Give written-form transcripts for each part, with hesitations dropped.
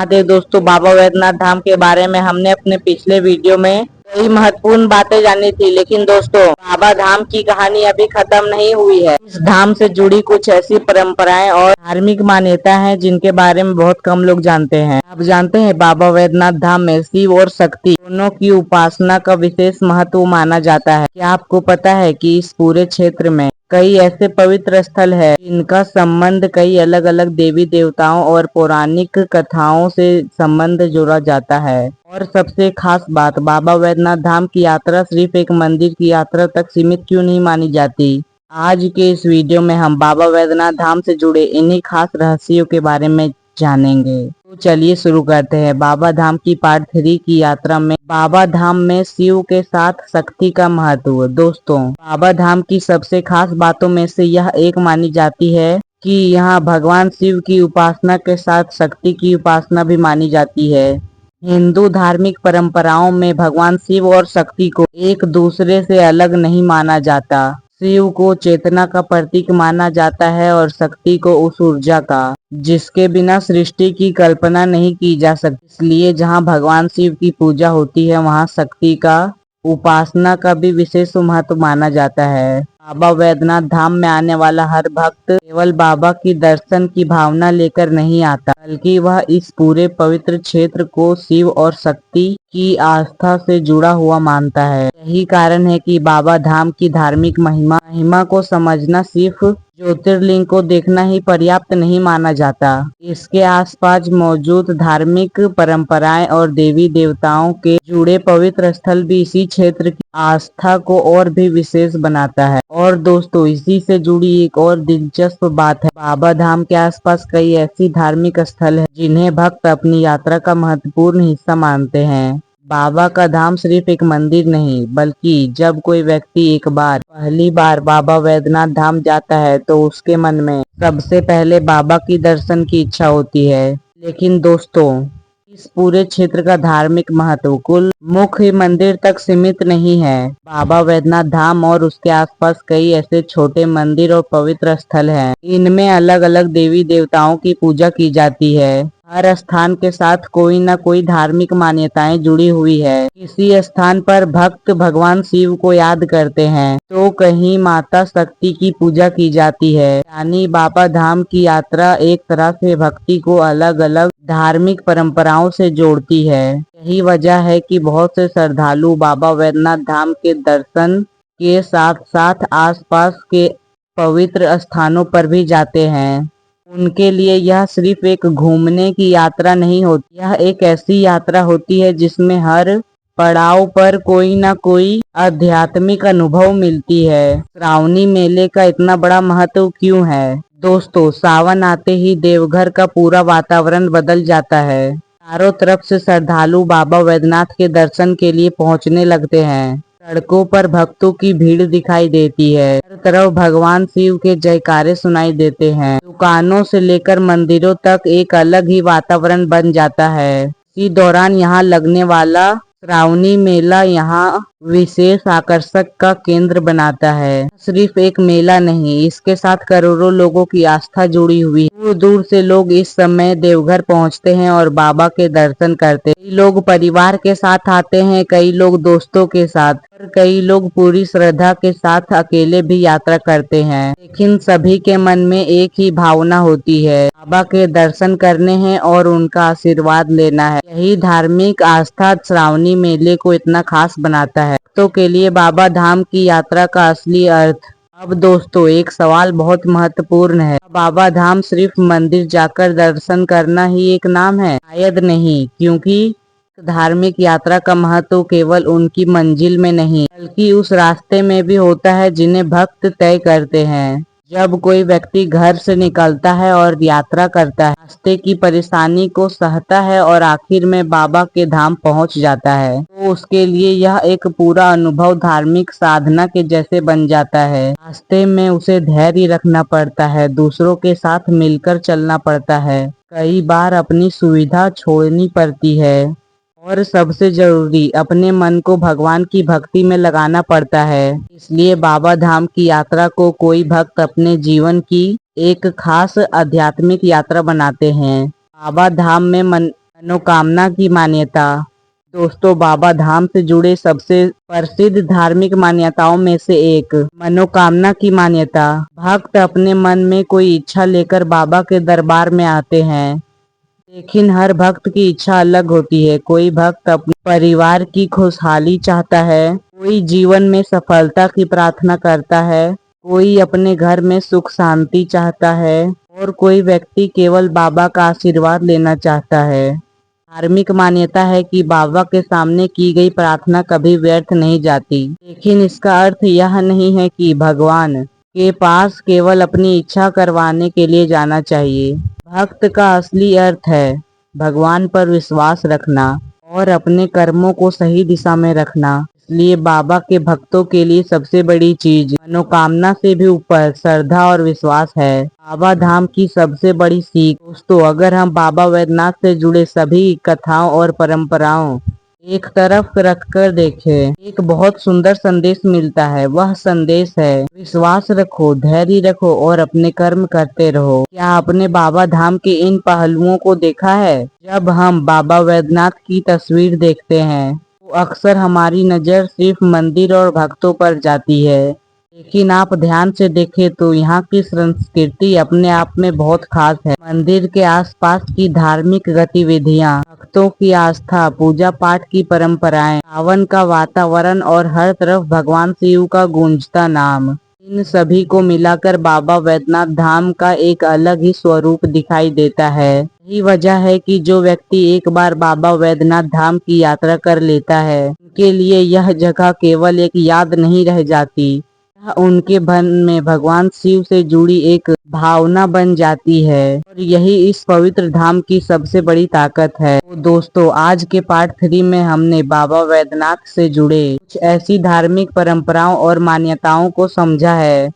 महादेव। दोस्तों, बाबा वैद्यनाथ धाम के बारे में हमने अपने पिछले वीडियो में कई महत्वपूर्ण बातें जानी थी, लेकिन दोस्तों बाबा धाम की कहानी अभी खत्म नहीं हुई है। इस धाम से जुड़ी कुछ ऐसी परंपराएं और धार्मिक मान्यता हैं जिनके बारे में बहुत कम लोग जानते हैं। आप जानते हैं बाबा वैद्यनाथ धाम में शिव और शक्ति दोनों की उपासना का विशेष महत्व माना जाता है। क्या आपको पता है कि इस पूरे क्षेत्र में कई ऐसे पवित्र स्थल है जिनका संबंध कई अलग अलग देवी देवताओं और पौराणिक कथाओं से संबंध जोड़ा जाता है। और सबसे खास बात, बाबा वैद्यनाथ धाम की यात्रा सिर्फ एक मंदिर की यात्रा तक सीमित क्यों नहीं मानी जाती। आज के इस वीडियो में हम बाबा वैद्यनाथ धाम से जुड़े इन्हीं खास रहस्यों के बारे में जानेंगे। तो चलिए शुरू करते हैं। बाबा धाम की पार्ट 3 की यात्रा में बाबा धाम में शिव के साथ शक्ति का महत्व। दोस्तों, बाबा धाम की सबसे खास बातों में से यह एक मानी जाती है कि यहाँ भगवान शिव की उपासना के साथ शक्ति की उपासना भी मानी जाती है। हिंदू धार्मिक परंपराओं में भगवान शिव और शक्ति को एक दूसरे से अलग नहीं माना जाता। शिव को चेतना का प्रतीक माना जाता है और शक्ति को उस ऊर्जा का जिसके बिना सृष्टि की कल्पना नहीं की जा सकती। इसलिए जहाँ भगवान शिव की पूजा होती है वहाँ शक्ति का उपासना का भी विशेष महत्व माना जाता है। बाबा वैद्यनाथ धाम में आने वाला हर भक्त केवल बाबा की दर्शन की भावना लेकर नहीं आता, बल्कि वह इस पूरे पवित्र क्षेत्र को शिव और शक्ति की आस्था से जुड़ा हुआ मानता है। यही कारण है कि बाबा धाम की धार्मिक महिमा को समझना सिर्फ ज्योतिर्लिंग को देखना ही पर्याप्त नहीं माना जाता। इसके आसपास मौजूद धार्मिक परंपराएं और देवी देवताओं के जुड़े पवित्र स्थल भी इसी क्षेत्र की आस्था को और भी विशेष बनाता है। और दोस्तों, इसी से जुड़ी एक और दिलचस्प बात है, बाबा धाम के आसपास कई ऐसी धार्मिक स्थल है जिन्हें भक्त अपनी यात्रा का महत्वपूर्ण हिस्सा मानते हैं। बाबा का धाम सिर्फ एक मंदिर नहीं, बल्कि जब कोई व्यक्ति पहली बार बाबा वैद्यनाथ धाम जाता है तो उसके मन में सबसे पहले बाबा की दर्शन की इच्छा होती है। लेकिन दोस्तों, इस पूरे क्षेत्र का धार्मिक महत्व कुल मुख्य मंदिर तक सीमित नहीं है। बाबा वैद्यनाथ धाम और उसके आसपास कई ऐसे छोटे मंदिर और पवित्र स्थल हैं। इनमें अलग अलग देवी देवताओं की पूजा की जाती है। हर स्थान के साथ कोई न कोई धार्मिक मान्यताएं जुड़ी हुई है। किसी स्थान पर भक्त भगवान शिव को याद करते हैं तो कहीं माता शक्ति की पूजा की जाती है। यानी बाबा धाम की यात्रा एक तरह से भक्ति को अलग अलग धार्मिक परंपराओं से जोड़ती है। यही वजह है कि बहुत से श्रद्धालु बाबा वैद्यनाथ धाम के दर्शन के साथ साथ आसपास के पवित्र स्थानों पर भी जाते हैं। उनके लिए यह सिर्फ एक घूमने की यात्रा नहीं होती, यह एक ऐसी यात्रा होती है जिसमें हर पड़ाव पर कोई ना कोई आध्यात्मिक अनुभव मिलती है। श्रावणी मेले का इतना बड़ा महत्व क्यों है? दोस्तों, सावन आते ही देवघर का पूरा वातावरण बदल जाता है। चारों तरफ से श्रद्धालु बाबा वैद्यनाथ के दर्शन के लिए पहुंचने लगते हैं। सड़कों पर भक्तों की भीड़ दिखाई देती है। हर तरफ भगवान शिव के जयकारे सुनाई देते हैं। दुकानों से लेकर मंदिरों तक एक अलग ही वातावरण बन जाता है। इसी दौरान यहाँ लगने वाला श्रावणी मेला यहाँ विशेष आकर्षक का केंद्र बनाता है। सिर्फ एक मेला नहीं, इसके साथ करोड़ों लोगों की आस्था जुड़ी हुई है। दूर दूर से लोग इस समय देवघर पहुँचते हैं और बाबा के दर्शन करते हैं। कई लोग परिवार के साथ आते हैं, कई लोग दोस्तों के साथ और कई लोग पूरी श्रद्धा के साथ अकेले भी यात्रा करते हैं। लेकिन सभी के मन में एक ही भावना होती है, बाबा के दर्शन करने हैं और उनका आशीर्वाद लेना है। यही धार्मिक आस्था श्रावणी मेले को इतना खास बनाता है। भक्तों के लिए बाबा धाम की यात्रा का असली अर्थ। अब दोस्तों, एक सवाल बहुत महत्वपूर्ण है, बाबा धाम सिर्फ मंदिर जाकर दर्शन करना ही एक नाम है? शायद नहीं, क्योंकि धार्मिक यात्रा का महत्व केवल उनकी मंजिल में नहीं, बल्कि उस रास्ते में भी होता है जिन्हें भक्त तय करते हैं। जब कोई व्यक्ति घर से निकलता है और यात्रा करता है, रास्ते की परेशानी को सहता है और आखिर में बाबा के धाम पहुंच जाता है, तो उसके लिए यह एक पूरा अनुभव धार्मिक साधना के जैसे बन जाता है। रास्ते में उसे धैर्य रखना पड़ता है, दूसरों के साथ मिलकर चलना पड़ता है, कई बार अपनी सुविधा छोड़नी पड़ती है और सबसे जरूरी, अपने मन को भगवान की भक्ति में लगाना पड़ता है। इसलिए बाबा धाम की यात्रा को कोई भक्त अपने जीवन की एक खास आध्यात्मिक यात्रा बनाते हैं। बाबा धाम में मनोकामना की मान्यता। दोस्तों, बाबा धाम से जुड़े सबसे प्रसिद्ध धार्मिक मान्यताओं में से एक मनोकामना की मान्यता। भक्त अपने मन में कोई इच्छा लेकर बाबा के दरबार में आते हैं, लेकिन हर भक्त की इच्छा अलग होती है। कोई भक्त अपने परिवार की खुशहाली चाहता है, कोई जीवन में सफलता की प्रार्थना करता है, कोई अपने घर में सुख शांति चाहता है और कोई व्यक्ति केवल बाबा का आशीर्वाद लेना चाहता है। धार्मिक मान्यता है कि बाबा के सामने की गई प्रार्थना कभी व्यर्थ नहीं जाती, लेकिन इसका अर्थ यह नहीं है कि भगवान के पास केवल अपनी इच्छा करवाने के लिए जाना चाहिए। भक्त का असली अर्थ है भगवान पर विश्वास रखना और अपने कर्मों को सही दिशा में रखना। इसलिए बाबा के भक्तों के लिए सबसे बड़ी चीज मनोकामना से भी ऊपर श्रद्धा और विश्वास है। बाबा धाम की सबसे बड़ी सीख। दोस्तों, अगर हम बाबा वैद्यनाथ से जुड़े सभी कथाओं और परंपराओं एक तरफ रखकर देखें, एक बहुत सुंदर संदेश मिलता है। वह संदेश है विश्वास रखो, धैर्य रखो और अपने कर्म करते रहो। क्या आपने बाबा धाम के इन पहलुओं को देखा है? जब हम बाबा वैद्यनाथ की तस्वीर देखते हैं तो अक्सर हमारी नजर सिर्फ मंदिर और भक्तों पर जाती है, लेकिन आप ध्यान से देखें तो यहाँ की संस्कृति अपने आप में बहुत खास है। मंदिर के आसपास की धार्मिक गतिविधियाँ, भक्तों की आस्था, पूजा पाठ की परंपराएं, सावन का वातावरण और हर तरफ भगवान शिव का गूंजता नाम, इन सभी को मिलाकर बाबा वैद्यनाथ धाम का एक अलग ही स्वरूप दिखाई देता है। यही वजह है कि जो व्यक्ति एक बार बाबा वैद्यनाथ धाम की यात्रा कर लेता है, उनके लिए यह जगह केवल एक याद नहीं रह जाती, उनके मन में भगवान शिव से जुड़ी एक भावना बन जाती है और यही इस पवित्र धाम की सबसे बड़ी ताकत है। तो दोस्तों, आज के पार्ट 3 में हमने बाबा वैद्यनाथ से जुड़े कुछ ऐसी धार्मिक परंपराओं और मान्यताओं को समझा है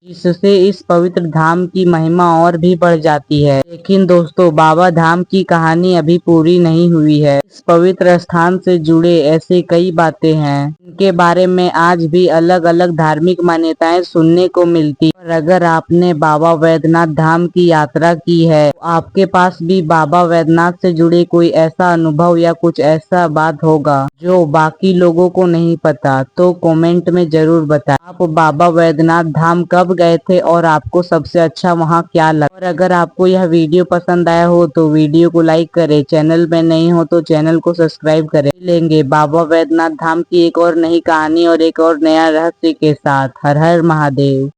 जिससे इस पवित्र धाम की महिमा और भी बढ़ जाती है। लेकिन दोस्तों, बाबा धाम की कहानी अभी पूरी नहीं हुई है। इस पवित्र स्थान से जुड़े ऐसे कई बातें हैं इनके बारे में आज भी अलग अलग धार्मिक मान्यताएं सुनने को मिलती। और अगर आपने बाबा वैद्यनाथ धाम की यात्रा की है तो आपके पास भी बाबा वैद्यनाथ से जुड़े कोई ऐसा अनुभव या कुछ ऐसा बात होगा जो बाकी लोगों को नहीं पता, तो कमेंट में जरूर बताएं। आप बाबा वैद्यनाथ धाम कब गए थे और आपको सबसे अच्छा वहाँ क्या लगा। और अगर आपको यह वीडियो पसंद आया हो तो वीडियो को लाइक करें, चैनल में नहीं हो तो चैनल को सब्सक्राइब करें। लेंगे बाबा वैद्यनाथ धाम की एक और नई कहानी और एक और नया रहस्य के साथ। हर हर महादेव।